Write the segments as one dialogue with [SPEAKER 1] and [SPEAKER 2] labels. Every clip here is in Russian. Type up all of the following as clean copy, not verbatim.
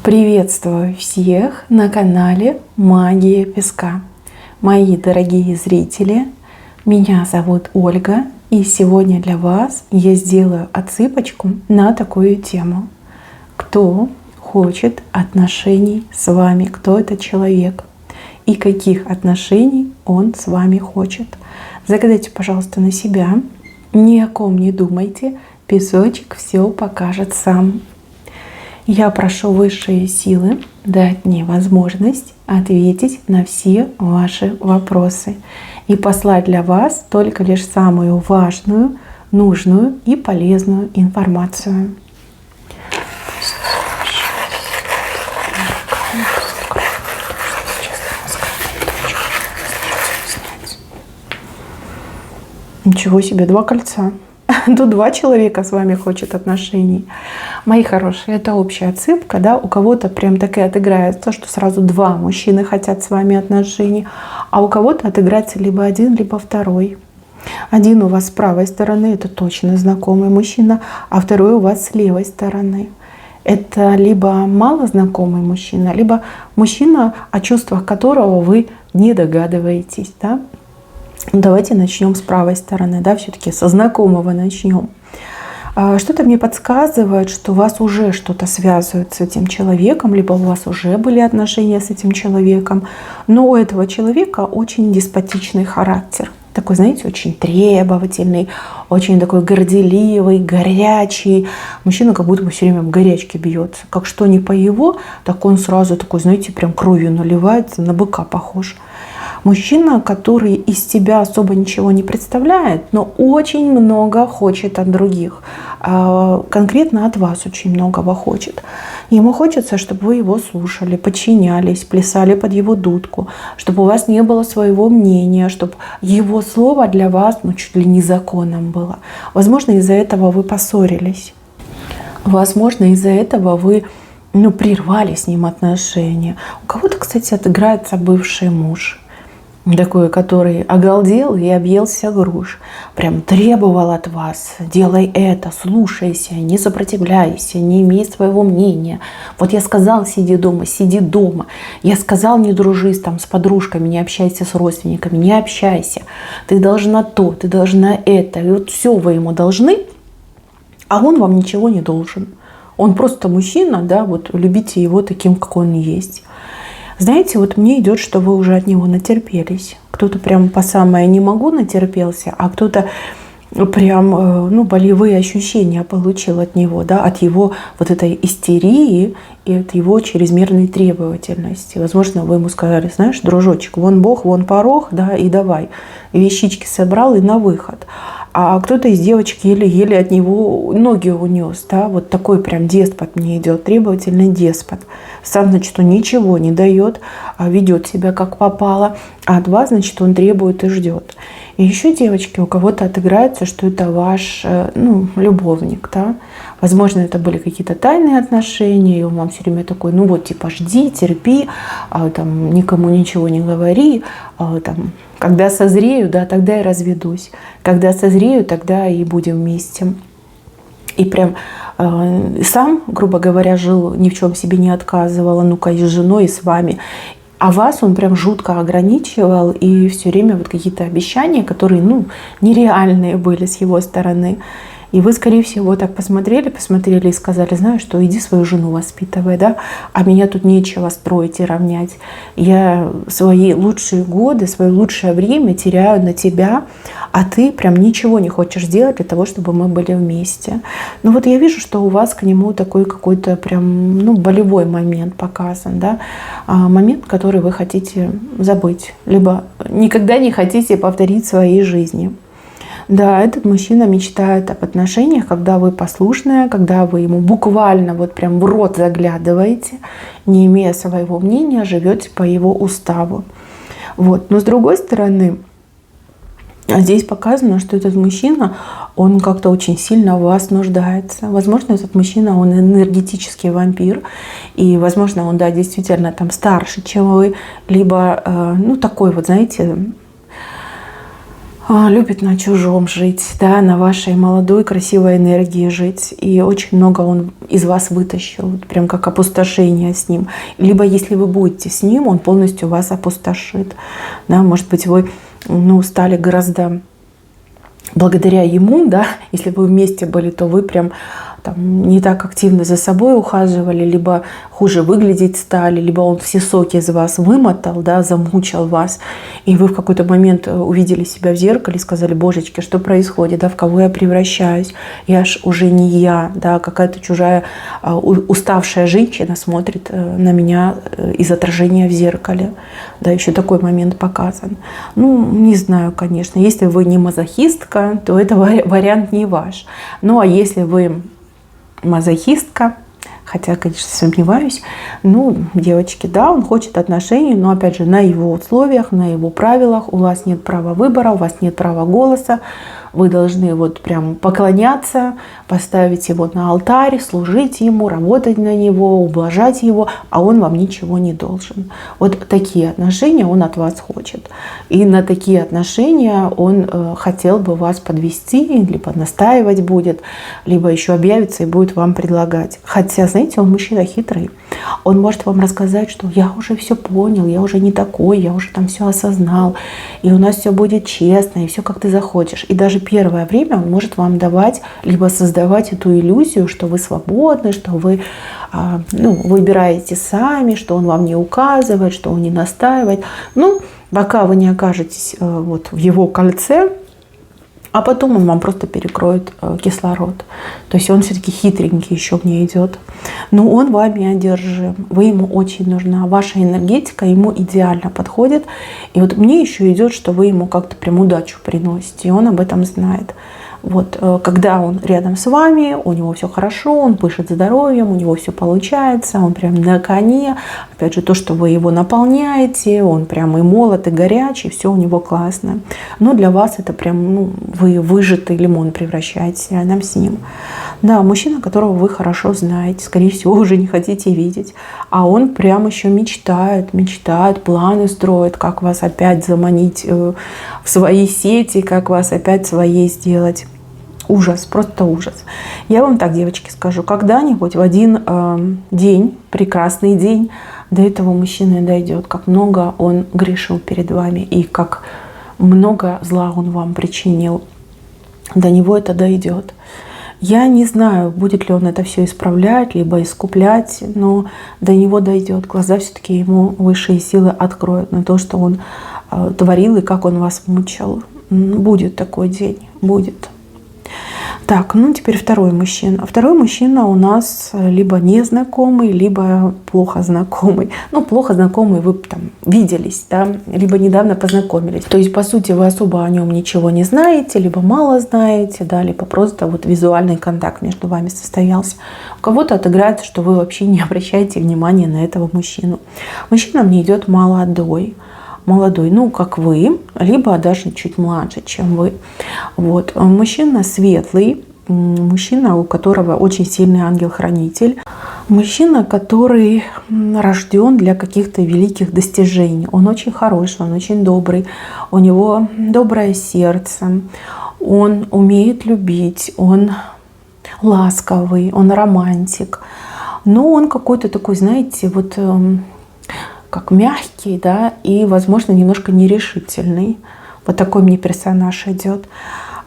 [SPEAKER 1] Приветствую всех на канале Магия Песка. Мои дорогие зрители, меня зовут Ольга, и сегодня для вас я сделаю отсыпочку на такую тему. Кто хочет отношений с вами? Кто этот человек? И каких отношений он с вами хочет? Загадайте, пожалуйста, на себя. Ни о ком не думайте. Песочек все покажет сам. Я прошу высшие силы дать мне возможность ответить на все ваши вопросы и послать для вас только лишь самую важную, нужную и полезную информацию. Ничего себе, 2 кольца. Тут 2 человека с вами хочет отношений. Мои хорошие, это общая отсыпка, да, у кого-то прям так и отыграется, что сразу 2 мужчины хотят с вами отношений, а у кого-то отыграется либо один, либо второй. Один у вас с правой стороны, это точно знакомый мужчина, а второй у вас с левой стороны. Это либо малознакомый мужчина, либо мужчина, о чувствах которого вы не догадываетесь, да. Давайте начнем с правой стороны, да, все-таки со знакомого начнем. Что-то мне подсказывает, что вас уже что-то связывает с этим человеком, либо у вас уже были отношения с этим человеком, но у этого человека очень деспотичный характер. Такой, знаете, очень требовательный, очень такой горделивый, горячий. Мужчина как будто бы все время в горячке бьется. Как что не по его, так он сразу такой, знаете, прям кровью наливается, на быка похож. Мужчина, который из себя особо ничего не представляет, но очень много хочет от других. Конкретно от вас очень многого хочет. Ему хочется, чтобы вы его слушали, подчинялись, плясали под его дудку, чтобы у вас не было своего мнения, чтобы его слово для вас чуть ли не законом было. Возможно, из-за этого вы поссорились. Возможно, из-за этого вы прервали с ним отношения. У кого-то, кстати, отыграется бывший муж. Такой, который огалдел и объелся груш. Прям требовал от вас: делай это, слушайся, не сопротивляйся, не имей своего мнения. Вот я сказал, сиди дома, сиди дома. Я сказал, не дружи там с подружками, не общайся с родственниками, не общайся. Ты должна то, ты должна это. И вот все вы ему должны, а он вам ничего не должен. Он просто мужчина, да, вот любите его таким, как он есть. Знаете, вот мне идет, что вы уже от него натерпелись. Кто-то прям по самое не могу натерпелся, а кто-то прям болевые ощущения получил от него, да, от его вот этой истерии и от его чрезмерной требовательности. Возможно, вы ему сказали: знаешь, дружочек, вон Бог, вон порог, да, и давай. И вещички собрал и на выход. А кто-то из девочек еле-еле от него ноги унес, да, вот такой прям деспот мне идет, требовательный деспот. Сам, значит, он ничего не дает, ведет себя как попало, а от вас, значит, он требует и ждет. И еще, девочки, у кого-то отыграется, что это ваш, любовник, да. Возможно, это были какие-то тайные отношения, и он вам все время такой: типа, жди, терпи, там, никому ничего не говори, там, когда созрею, да, тогда и разведусь. Когда созрею, тогда и будем вместе. И прям сам, грубо говоря, жил, ни в чем себе не отказывал, ну-ка, и с женой, и с вами. А вас он прям жутко ограничивал, и все время вот какие-то обещания, которые, нереальные были с его стороны. И вы, скорее всего, так посмотрели и сказали: знаешь что, иди свою жену воспитывай, да, а меня тут нечего строить и равнять. Я свои лучшие годы, свое лучшее время теряю на тебя, а ты прям ничего не хочешь делать для того, чтобы мы были вместе. Вот я вижу, что у вас к нему такой какой-то прям, болевой момент показан, да, момент, который вы хотите забыть, либо никогда не хотите повторить в своей жизни. Да, этот мужчина мечтает об отношениях, когда вы послушная, когда вы ему буквально вот прям в рот заглядываете, не имея своего мнения, живете по его уставу. Вот. Но с другой стороны, здесь показано, что этот мужчина, он как-то очень сильно в вас нуждается. Возможно, этот мужчина, он энергетический вампир, и, возможно, он, да, действительно там старше, чем вы, либо, такой вот, знаете, любит на чужом жить, да, на вашей молодой красивой энергии жить. И очень много он из вас вытащил, вот прям как опустошение с ним. Либо если вы будете с ним, он полностью вас опустошит. Да, может быть, вы стали гораздо благодаря ему, да, если вы вместе были, то вы прям там не так активно за собой ухаживали, либо хуже выглядеть стали, либо он все соки из вас вымотал, да, замучил вас, и вы в какой-то момент увидели себя в зеркале и сказали: божечки, что происходит, да, в кого я превращаюсь, я ж уже не я, да, какая-то чужая уставшая женщина смотрит на меня из отражения в зеркале, да, еще такой момент показан. Не знаю, конечно, если вы не мазохистка, то это вариант не ваш. Ну, а если вы мазохистка, хотя, конечно, сомневаюсь, девочки, да, он хочет отношений, но, опять же, на его условиях, на его правилах, у вас нет права выбора, у вас нет права голоса, вы должны вот прям поклоняться, поставить его на алтарь, служить ему, работать на него, ублажать его, а он вам ничего не должен. Вот такие отношения он от вас хочет. И на такие отношения он хотел бы вас подвести, либо настаивать будет, либо еще объявится и будет вам предлагать. Хотя, знаете, он мужчина хитрый. Он может вам рассказать, что я уже все понял, я уже не такой, я уже там все осознал, и у нас все будет честно, и все как ты захочешь. И даже первое время он может вам давать, либо создавать эту иллюзию, что вы свободны, что вы выбираете сами, что он вам не указывает, что он не настаивает. Пока вы не окажетесь вот в его кольце, а потом он вам просто перекроет кислород. То есть он все-таки хитренький еще не идет. Но он вами одержим. Вы ему очень нужна. Ваша энергетика ему идеально подходит. И вот мне еще идет, что вы ему как-то прям удачу приносите. И он об этом знает. Вот, когда он рядом с вами, у него все хорошо, он пышет здоровьем, у него все получается, он прям на коне. Опять же, то, что вы его наполняете, он прям и молод, и горячий, все у него классно. Но для вас это прям, вы выжатый лимон превращаетесь рядом с ним. Да, мужчина, которого вы хорошо знаете, скорее всего, уже не хотите видеть. А он прям еще мечтает, планы строит, как вас опять заманить в свои сети, как вас опять своей сделать. Ужас, просто ужас. Я вам так, девочки, скажу, когда-нибудь в один день, прекрасный день, до этого мужчины дойдет, как много он грешил перед вами и как много зла он вам причинил. До него это дойдет. Я не знаю, будет ли он это все исправлять, либо искуплять, но до него дойдет. Глаза все-таки ему высшие силы откроют на то, что он творил и как он вас мучил. Будет такой день, будет. Так, теперь второй мужчина. Второй мужчина у нас либо незнакомый, либо плохо знакомый. Плохо знакомый, вы там виделись, да, либо недавно познакомились. То есть, по сути, вы особо о нем ничего не знаете, либо мало знаете, да, либо просто вот визуальный контакт между вами состоялся. У кого-то отыграется, что вы вообще не обращаете внимания на этого мужчину. Мужчина мне идет молодой, как вы, либо даже чуть младше, чем вы. Вот. Мужчина светлый, мужчина, у которого очень сильный ангел-хранитель, мужчина, который рожден для каких-то великих достижений. Он очень хороший, он очень добрый, у него доброе сердце, он умеет любить, он ласковый, он романтик. Но он какой-то такой, знаете, вот как мягкий, да, и, возможно, немножко нерешительный. Вот такой мне персонаж идет.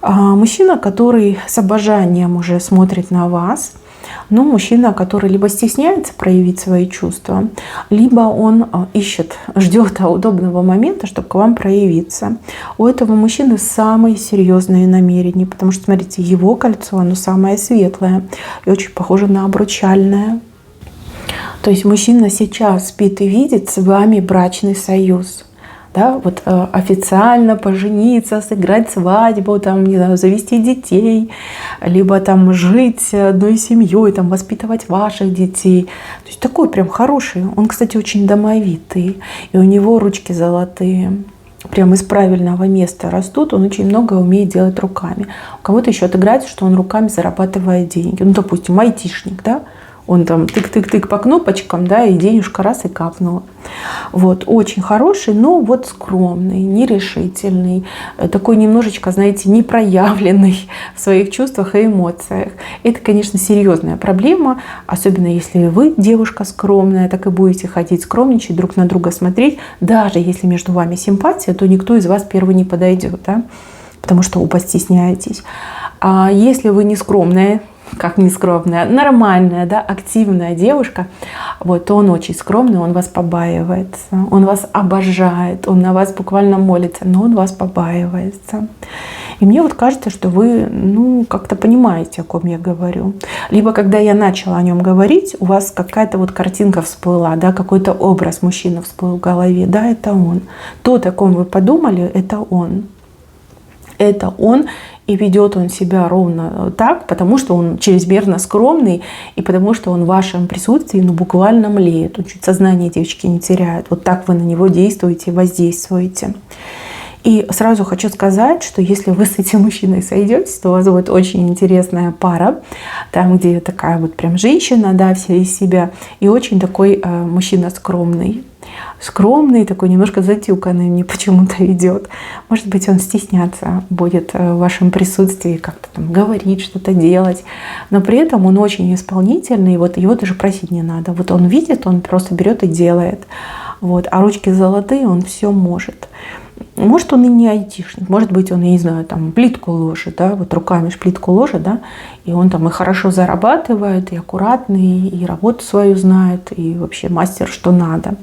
[SPEAKER 1] Мужчина, который с обожанием уже смотрит на вас, мужчина, который либо стесняется проявить свои чувства, либо он ждет удобного момента, чтобы к вам проявиться. У этого мужчины самые серьезные намерения, потому что, смотрите, его кольцо, оно самое светлое и очень похоже на обручальное. То есть мужчина сейчас спит и видит с вами брачный союз. Да, вот официально пожениться, сыграть свадьбу, там, не знаю, завести детей, либо там жить одной семьей, там, воспитывать ваших детей. То есть такой прям хороший. Он, кстати, очень домовитый. И у него ручки золотые. Прям из правильного места растут. Он очень много умеет делать руками. У кого-то еще отыграется, что он руками зарабатывает деньги. Допустим, айтишник, да? Он там тык-тык-тык по кнопочкам, да, и денежка раз и капнула. Вот, очень хороший, но вот скромный, нерешительный, такой немножечко, знаете, непроявленный в своих чувствах и эмоциях. Это, конечно, серьезная проблема, особенно если вы девушка скромная, так и будете ходить скромничать, друг на друга смотреть. Даже если между вами симпатия, то никто из вас первый не подойдет, да, потому что оба стесняетесь. А если вы не скромная, как не скромная, нормальная, да, активная девушка, вот, то он очень скромный, он вас побаивается, он вас обожает, он на вас буквально молится, но он вас побаивается. И мне вот кажется, что вы, ну, как-то понимаете, о ком я говорю. Либо когда я начала о нем говорить, у вас какая-то вот картинка всплыла, да, какой-то образ мужчины всплыл в голове, да, это он. Тот, о ком вы подумали, это он. Это он, и ведет он себя ровно так, потому что он чрезмерно скромный, и потому что он в вашем присутствии, ну, буквально млеет. Он чуть сознание, девочки, не теряет. Вот так вы на него действуете, воздействуете. И сразу хочу сказать, что если вы с этим мужчиной сойдетесь, то у вас будет очень интересная пара, там, где такая вот прям женщина, да, вся из себя, и очень такой мужчина скромный. Скромный, такой немножко затюканный, мне почему-то идет. Может быть, он стесняться будет в вашем присутствии, как-то там говорить, что-то делать. Но при этом он очень исполнительный, вот его даже просить не надо. Вот он видит, он просто берет и делает. Вот. А ручки золотые, он все может. Может, он и не айтишник, может быть, он, я не знаю, там плитку ложит, да, вот руками плитку ложит, да, и он там и хорошо зарабатывает, и аккуратный, и работу свою знает, и вообще мастер, что надо.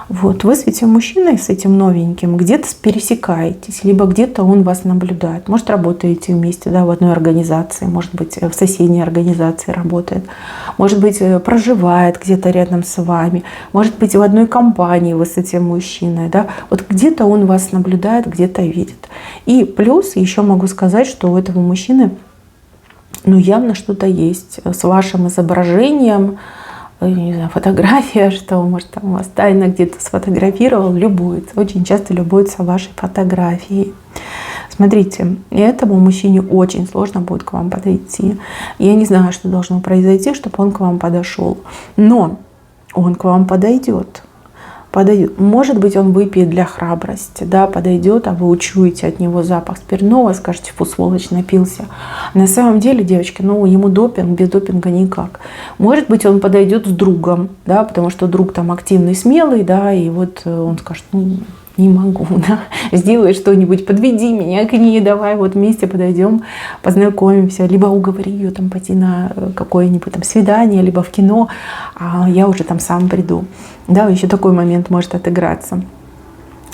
[SPEAKER 1] Вот, вы с этим мужчиной, с этим новеньким, где-то пересекаетесь, либо где-то он вас наблюдает. Может, работаете вместе, да, в одной организации, может быть, в соседней организации работает, может быть, проживает где-то рядом с вами, может быть, в одной компании вы с этим мужчиной, да. Вот где-то он вас наблюдает, где-то видит. И плюс еще могу сказать, что у этого мужчины, ну, явно что-то есть с вашим изображением, не знаю, фотография, что, может, там вас тайно где-то сфотографировал, любуется. Очень часто любуется вашей фотографией. Смотрите, этому мужчине очень сложно будет к вам подойти. Я не знаю, что должно произойти, чтобы он к вам подошел. Но он к вам подойдет. Может быть, он выпьет для храбрости, да, подойдет, а вы учуете от него запах спиртного, скажете: фу, сволочь, напился. На самом деле, девочки, ну, ему допинг, без допинга никак. Может быть, он подойдет с другом, да, потому что друг там активный, смелый, да, и вот он скажет: ну, не могу, да, сделай что-нибудь, подведи меня к ней, давай вот вместе подойдем, познакомимся, либо уговори ее там пойти на какое-нибудь там свидание, либо в кино, а я уже там сам приду. Да, еще такой момент может отыграться.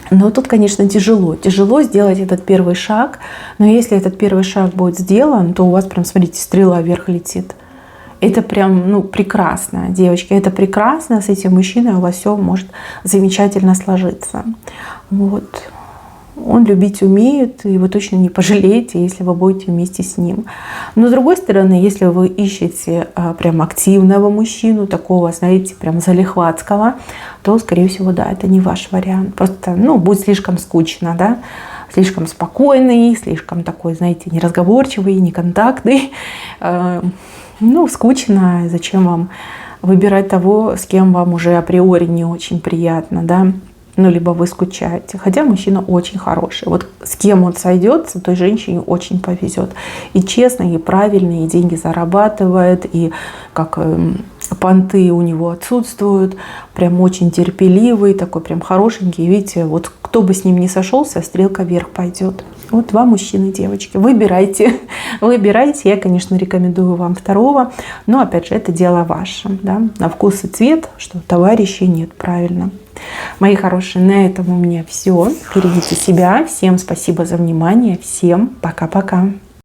[SPEAKER 1] Но тут, конечно, тяжело сделать этот первый шаг, но если этот первый шаг будет сделан, то у вас прям, смотрите, стрела вверх летит. Это прям, ну, прекрасно, девочки, это прекрасно, с этим мужчиной у вас все может замечательно сложиться. Вот. Он любить умеет, и вы точно не пожалеете, если вы будете вместе с ним. Но с другой стороны, если вы ищете прям активного мужчину, такого, знаете, прям залихватского, то, скорее всего, да, это не ваш вариант. Просто, ну, будет слишком скучно, да, слишком спокойный, слишком такой, знаете, неразговорчивый, неконтактный. Ну, скучно, зачем вам выбирать того, с кем вам уже априори не очень приятно, да, ну, либо вы скучаете. Хотя мужчина очень хороший. Вот с кем он сойдется, той женщине очень повезет. И честно, и правильно, и деньги зарабатывает, и как понты у него отсутствуют. Прям очень терпеливый, такой прям хорошенький. Видите, вот кто бы с ним ни сошелся, стрелка вверх пойдет. Вот два мужчины, девочки. Выбирайте. Выбирайте. Я, конечно, рекомендую вам второго. Но, опять же, это дело ваше. Да? На вкус и цвет, что товарищей нет, правильно. Мои хорошие, на этом у меня все. Берегите себя. Всем спасибо за внимание. Всем пока-пока.